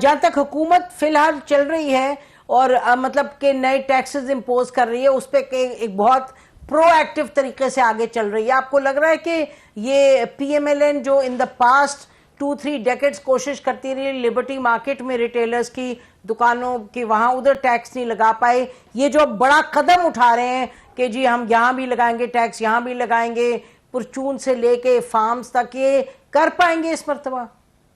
جہاں تک حکومت فی الحال چل رہی ہے اور مطلب کہ نئے ٹیکسز امپوز کر رہی ہے، اس پہ ایک بہت پرو ایکٹیو طریقے سے آگے چل رہی ہے. آپ کو لگ رہا ہے کہ یہ پی ایم ایل این جو ان دا پاسٹ 2-3 ڈیکیڈز کوشش کرتی رہی لبرٹی مارکیٹ میں ریٹیلرز کی دکانوں کی وہاں ادھر ٹیکس نہیں لگا پائے، یہ جو بڑا قدم اٹھا رہے ہیں کہ جی ہم یہاں بھی لگائیں گے ٹیکس، یہاں بھی لگائیں گے، پرچون سے لے کے فارمز تک، یہ کر پائیں گے اس مرتبہ؟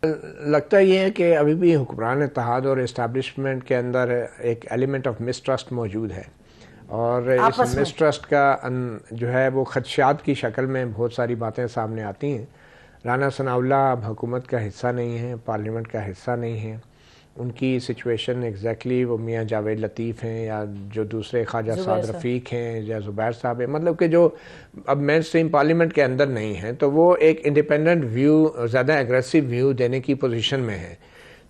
لگتا یہ ہے کہ ابھی بھی حکمران اتحاد اور اسٹیبلشمنٹ کے اندر ایک ایلیمنٹ آف مسٹرسٹ موجود ہے، اور اس مسٹرسٹ کا جو ہے وہ خدشات کی شکل میں بہت ساری باتیں سامنے آتی ہیں. رانا ثناء اللہ اب حکومت کا حصہ نہیں ہیں، پارلیمنٹ کا حصہ نہیں ہیں. ان کی سچویشن ایگزیکٹلی وہ میاں جاوید لطیف ہیں یا جو دوسرے خواجہ سعد رفیق ہیں یا زبیر صاحب ہیں، مطلب کہ جو اب مین اسٹریم پارلیمنٹ کے اندر نہیں ہیں، تو وہ ایک انڈیپینڈنٹ ویو، زیادہ ایگریسو ویو دینے کی پوزیشن میں ہیں.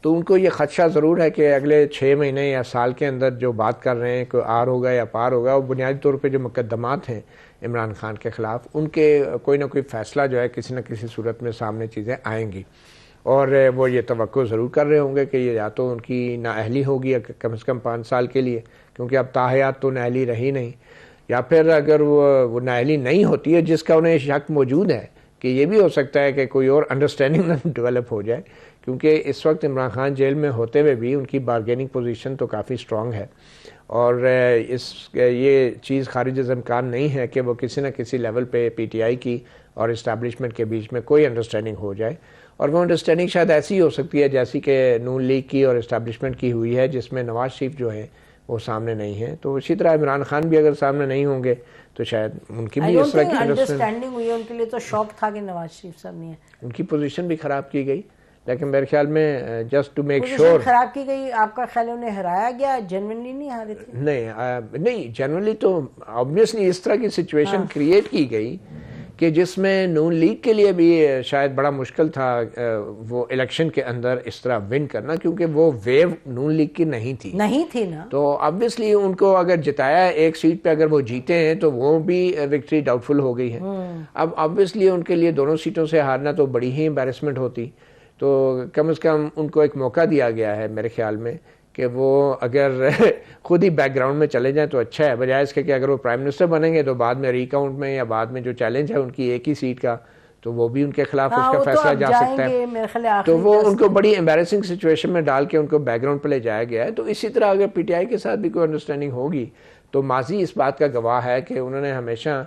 تو ان کو یہ خدشہ ضرور ہے کہ اگلے 6 مہینے یا سال کے اندر جو بات کر رہے ہیں کہ آر ہوگا یا پار ہوگا، وہ بنیادی طور پہ جو مقدمات ہیں عمران خان کے خلاف، ان کے کوئی نہ کوئی فیصلہ جو ہے کسی نہ کسی صورت میں سامنے چیزیں آئیں گی. اور وہ یہ توقع ضرور کر رہے ہوں گے کہ یہ یا تو ان کی نااہلی ہوگی کم از کم 5 سال کے لیے، کیونکہ اب تاحیات تو نااہلی رہی نہیں، یا پھر اگر وہ نااہلی نہیں ہوتی ہے، جس کا انہیں شک موجود ہے کہ یہ بھی ہو سکتا ہے کہ کوئی اور انڈرسٹینڈنگ نہ ڈیولپ ہو جائے، کیونکہ اس وقت عمران خان جیل میں ہوتے ہوئے بھی ان کی بارگیننگ پوزیشن تو کافی اسٹرانگ ہے، اور یہ چیز خارج از امکان نہیں ہے کہ وہ کسی نہ کسی لیول پہ پی ٹی آئی کی اور اسٹیبلشمنٹ کے بیچ میں کوئی انڈرسٹینڈنگ ہو جائے. اور وہ انڈرسٹینڈنگ شاید ایسی ہو سکتی ہے جیسی کہ نون لیگ کی اور اسٹیبلشمنٹ کی ہوئی ہے، جس میں نواز شریف جو ہے وہ سامنے نہیں ہے. تو اسی طرح عمران خان بھی اگر سامنے نہیں ہوں گے تو شاید ان کی بھی اس طرح کی انڈرسٹینڈنگ ہوئی ہے. ان کے لیے تو شوق تھا کہ نواز شریف صاحب نہیں ہے، ان کی پوزیشن بھی خراب کی گئی، لیکن میرے خیال میں جسٹ ٹو میک شیور خراب کی گئی. آپ کا خیال انہیں ہرایا گیا؟ جنوینلی نہیں ہارے تھے؟ نہیں جنرلی تو آبویسلی اس طرح کی سچویشن کریٹ کی گئی کہ جس میں نون لیگ کے لیے بھی شاید بڑا مشکل تھا وہ الیکشن کے اندر اس طرح ون کرنا، کیونکہ وہ ویو نون لیگ کی نہیں تھی نا. تو آبویسلی ان کو اگر جتایا ایک سیٹ پہ، اگر وہ جیتے ہیں تو وہ بھی وکٹری ڈاؤٹ فل ہو گئی ہے. اب آبویسلی ان کے لیے دونوں سیٹوں سے ہارنا تو بڑی ہی امبیرسمنٹ ہوتی. تو کم از کم ان کو ایک موقع دیا گیا ہے میرے خیال میں کہ وہ اگر خود ہی بیک گراؤنڈ میں چلے جائیں تو اچھا ہے، بجائے اس کے کہ اگر وہ پرائم منسٹر بنیں گے تو بعد میں ری کاؤنٹ میں یا بعد میں جو چیلنج ہے ان کی ایک ہی سیٹ کا، تو وہ بھی ان کے خلاف اس کا فیصلہ جا سکتا ہے. تو وہ ان کو بڑی امبیرسنگ سچویشن میں ڈال کے ان کو بیک گراؤنڈ پہ لے جایا گیا ہے. تو اسی طرح اگر پی ٹی آئی کے ساتھ بھی کوئی انڈرسٹینڈنگ ہوگی تو ماضی اس بات کا گواہ ہے کہ انہوں نے ہمیشہ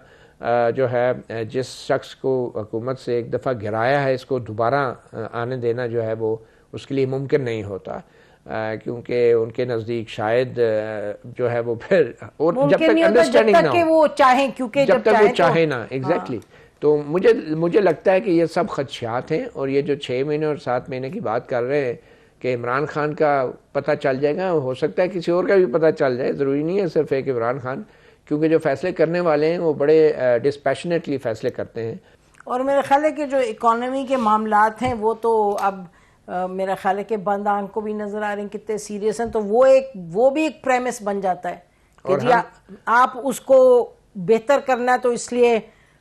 جو ہے جس شخص کو حکومت سے ایک دفعہ گرایا ہے، اس کو دوبارہ آنے دینا جو ہے وہ اس کے لیے ممکن نہیں ہوتا، کیونکہ ان کے نزدیک شاید جو ہے وہ پھر اور جب تک انڈرسٹینڈنگ نہ ہو، وہ چاہیں، کیونکہ جب تک وہ چاہیں نا ایگزیکٹلی. تو مجھے لگتا ہے کہ یہ سب خدشات ہیں، اور یہ جو 6 مہینے اور 7 مہینے کی بات کر رہے ہیں کہ عمران خان کا پتہ چل جائے گا، ہو سکتا ہے کسی اور کا بھی پتہ چل جائے، ضروری نہیں ہے صرف ایک عمران خان، کیونکہ جو فیصلے کرنے والے ہیں وہ بڑے ڈسپیشنیٹلی فیصلے کرتے ہیں. اور میرا خیال ہے کہ جو اکانومی کے معاملات ہیں وہ تو اب میرا خیال ہے کہ بند آنکھ کو بھی نظر آ رہے ہیں کتنے سیریس ہیں. تو وہ بھی ایک پریمس بن جاتا ہے کہ جی آپ اس کو بہتر کرنا ہے، تو اس لیے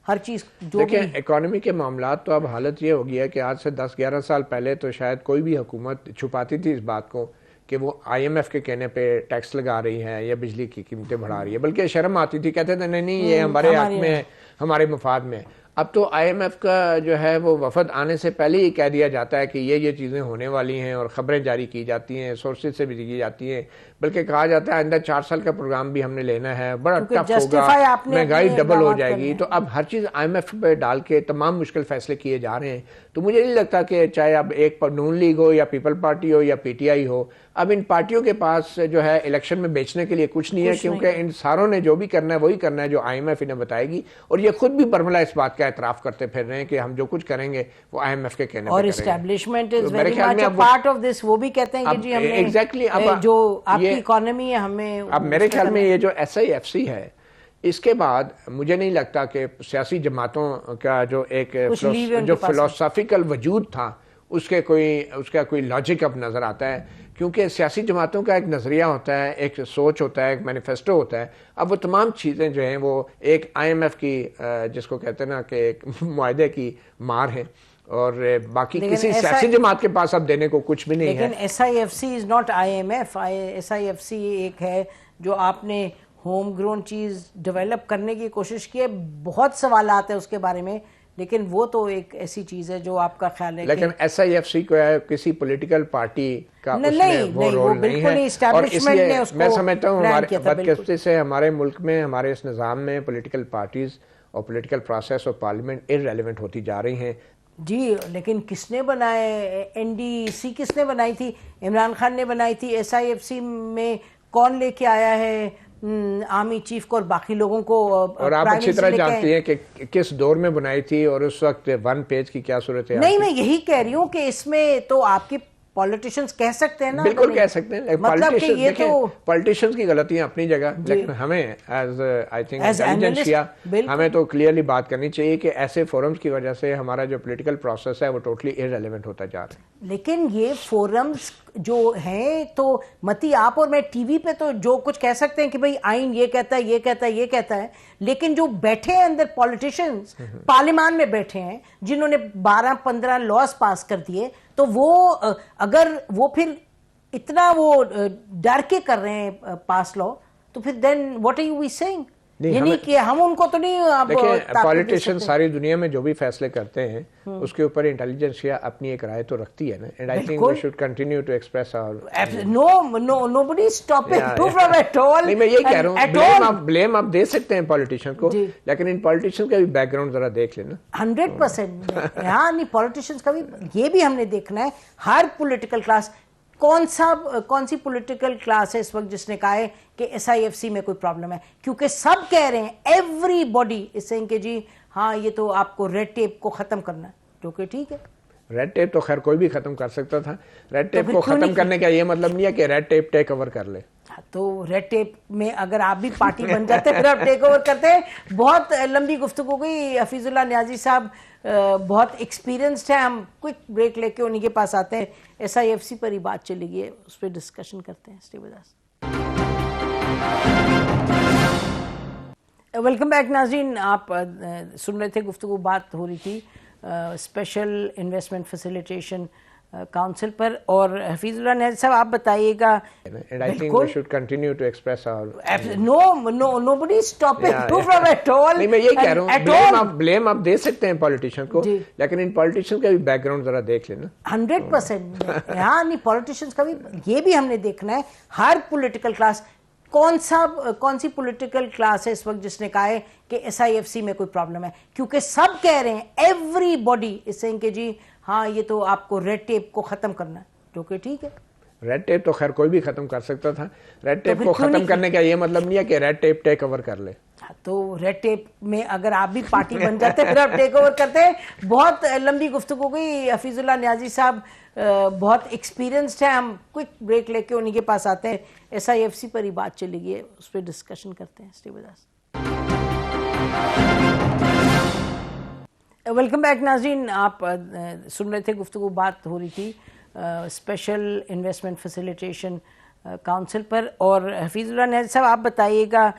ہر چیز دیکھیں اکانومی کے معاملات تو اب حالت یہ ہو گیا ہے کہ آج سے 10-11 سال پہلے تو شاید کوئی بھی حکومت چھپاتی تھی اس بات کو کہ وہ آئی ایم ایف کے کہنے پہ ٹیکس لگا رہی ہے یا بجلی کی قیمتیں بڑھا رہی ہے، بلکہ شرم آتی تھی، کہتے تھے نہیں یہ ہمارے حق میں ہے، ہمارے مفاد میں. اب تو آئی ایم ایف کا جو ہے وہ وفد آنے سے پہلے ہی کہہ دیا جاتا ہے کہ یہ چیزیں ہونے والی ہیں، اور خبریں جاری کی جاتی ہیں، سورسز سے بھی دی جاتی ہیں، بلکہ کہا جاتا ہے آئندہ 4 سال کا پروگرام بھی ہم نے لینا ہے، بڑا ٹف ہوگا، مہنگائی ڈبل ہو جائے گی. تو اب ہر چیز آئی ایم ایف پہ ڈال کے تمام مشکل فیصلے کیے جا رہے ہیں. تو مجھے نہیں لگتا کہ چاہے اب ایک نون لیگ ہو یا پیپل پارٹی ہو یا پی ٹی آئی ہو، اب ان پارٹیوں کے پاس جو ہے الیکشن میں بیچنے کے لیے کچھ نہیں ہے، کیونکہ ان ساروں نے جو بھی کرنا ہے وہی کرنا ہے جو آئی ایم ایف انہیں بتائے گی. اور یہ خود بھی برملا اس بات کا اعتراف کرتے پھر رہے ہیں کہ ہم جو کچھ کریں گے وہ آئی ایم ایف کے کہنے پہ کریں گے. اور establishment is very much a part of this, وہ بھی کہتے ہیں کہ جی ہم نے ایگزیکٹلی جو آپ کی اکانومی ہے ہمیں. اب میرے خیال میں یہ جو ایس آئی ایف سی ہے، اس کے بعد مجھے نہیں لگتا کہ سیاسی جماعتوں کا جو ایک جو فلسافیکل وجود تھا اس کا کوئی لاجک اب نظر آتا ہے، کیونکہ سیاسی جماعتوں کا ایک نظریہ ہوتا ہے، ایک سوچ ہوتا ہے، ایک مینیفیسٹو ہوتا ہے. اب وہ تمام چیزیں جو ہیں وہ ایک آئی ایم ایف کی جس کو کہتے ہیں نا کہ ایک معاہدے کی مار ہیں، اور باقی کسی سیاسی جماعت کے پاس اب دینے کو کچھ بھی نہیں ہے. لیکن SIFC is not IMF. SIFC ایک ہے جو آپ نے ہوم گرون چیز ڈیولپ کرنے کی کوشش کی ہے. بہت سوالات ہیں اس کے بارے میں, لیکن وہ تو ایک ایسی چیز ہے جو آپ کا خیال ہے. لیکن SIFC کو کسی پولیٹیکل پارٹی کا اس میں وہ رول نہیں ہے, اور اس لیے میں سمجھتا ہوں ہمارے بدقسمتی سے ہمارے ملک میں, ہمارے اس نظام میں پولیٹیکل پارٹیز اور پولیٹیکل پروسیس اور پارلیمنٹ ارریلیونٹ ہوتی جا رہی ہیں. جی لیکن کس نے بنائے؟ NDC کس نے بنائی تھی؟ عمران خان نے بنائی تھی. SIFC میں کون لے کے آیا ہے آرمی چیف کو اور باقی لوگوں کو؟ اور آپ اچھی طرح جانتی ہیں کہ کس دور میں بنائی تھی اور اس وقت 1 پیج کی کیا صورت ہے. نہیں, میں یہی کہہ رہی ہوں کہ اس میں تو آپ کی پولیٹیشنز کہہ سکتے ہیں نا. بالکل کہہ سکتے ہیں, مطلب کہ یہ تو پولیٹیشنز کی غلطیاں اپنی جگہ, لیکن ہمیں ایز آئی تھنک انٹیلیجنسیا ہمیں تو کلیئرلی بات کرنی چاہیے کہ ایسے فورمز کی وجہ سے ہمارا جو پولیٹیکل پروسیس ہے وہ ٹوٹلی ارریلیونٹ ہوتا جا رہا ہے. لیکن یہ فورمز جو ہیں تو متی آپ اور میں ٹی وی پہ تو جو کچھ کہہ سکتے ہیں کہ بھئی آئین یہ کہتا ہے, یہ کہتا ہے, یہ کہتا ہے, لیکن جو بیٹھے ہیں اندر پولیٹیشنز پارلیمان میں بیٹھے ہیں جنہوں نے 12-15 لاز پاس کر دیے, تو وہ اگر وہ پھر اتنا وہ ڈر کے کر رہے ہیں پاس لا, تو پھر دین واٹ آر یو وی سیئنگ؟ یعنی کہ ہم ان کو تو نہیں. دیکھیں پولیٹیشین ساری دنیا میں جو بھی فیصلے کرتے ہیں اس کے اوپر انٹیلیجنسیا اپنی ایک رائے تو رکھتی ہے نا, and I think we should continue to express our. nobody is stopping you from at all. نہیں, میں یہی کہہ رہا ہوں, بلیم آپ دے سکتے ہیں پولیٹیشین کو, لیکن ان پولیٹیشین کا بھی بیک گراؤنڈ ذرا دیکھ لینا. 100%. ہاں نہیں, پولیٹیشینز کا بھی یہ بھی ہم نے دیکھنا ہے. ہر پولیٹیکل کلاس, کون سی پولیٹیکل کلاس ہے اس وقت جس نے کہا ہے کہ SIFC میں کوئی پرابلم ہے؟ کیونکہ سب کہہ رہے ہیں, ایوری باڈی اس سے کہ جی ہاں یہ تو آپ کو ریڈ ٹیپ کو ختم کرنا ہے, جو کہ ٹھیک ہے. ریڈ ٹیپ تو خیر کوئی بھی ختم کر سکتا تھا. ریڈ ٹیپ کو ختم کرنے کا یہ مطلب نہیں ہے کہ ریڈ ٹیپ ٹیک اوور کر لے. تو ریڈ ٹیپ میں اگر آپ بھی پارٹی بن جاتے پھر آپ ٹیک اوور کرتے ہیں. بہت لمبی گفتگو گئی. حفیظ اللہ نیازی صاحب بہت ایکسپیرینسڈ ہیں. ہم کوئک بریک لے کے انہی کے پاس آتے ہیں. SIFC پر ہی بات چلے گی, اس پہ ڈسکشن کرتے ہیں. Stay with us. Welcome back ناظرین. آپ سن رہے تھے, گفتگو بات ہو رہی تھی اسپیشل انویسٹمنٹ فیسیلیٹیشن کاؤنسل پر, اور حفیظ اللہ نیازی صاحب آپ بتائیے گا. And I think we should continue to express our. nobody is stopping you from at all. نہیں, میں یہی کہہ رہا ہوں, بلیم آپ دے سکتے ہیں پولیٹیشین کو, لیکن ان پولیٹیشین کا بھی بیک گراؤنڈ ذرا دیکھ لینا. 100%. ہاں نہیں, پولیٹیشینز کا بھی یہ بھی ہم نے دیکھنا ہے. ہر پولیٹیکل کلاس, کون سی پولیٹیکل کلاس ہے اس وقت جس نے کہا ہے کہ SIFC میں کوئی پرابلم ہے؟ کیونکہ سب کہہ رہے ہیں, ایوری باڈی اس سے کہ جی ہاں یہ تو آپ کو ریڈ ٹیپ کو ختم کرنا ہے, جو کہ ٹھیک ہے. ریڈ ٹیپ تو خیر کوئی بھی ختم کر سکتا تھا. ریڈ ٹیپ کو ختم کرنے کا یہ مطلب نہیں ہے کہ ریڈ ٹیپ ٹیک اوور کر لے. تو ریڈ ٹیپ میں اگر آپ بھی پارٹی بن جاتے پھر آپ ٹیک اوور کرتے ہیں. بہت لمبی گفتگو گئی. حفیظ اللہ نیازی صاحب بہت ایکسپیرینسڈ ہیں. ہم کوئک بریک لے کے انہی کے پاس آتے ہیں. SIFC پر ہی بات چلے گی, اس پہ ڈسکشن کرتے ہیں. Stay with us. Welcome back ناظرین. آپ سن رہے تھے, گفتگو بات ہو رہی تھی اسپیشل انویسٹمنٹ فیسیلیٹیشن کاؤنسل پر, اور حفیظ اللہ نیازی صاحب آپ بتائیے گا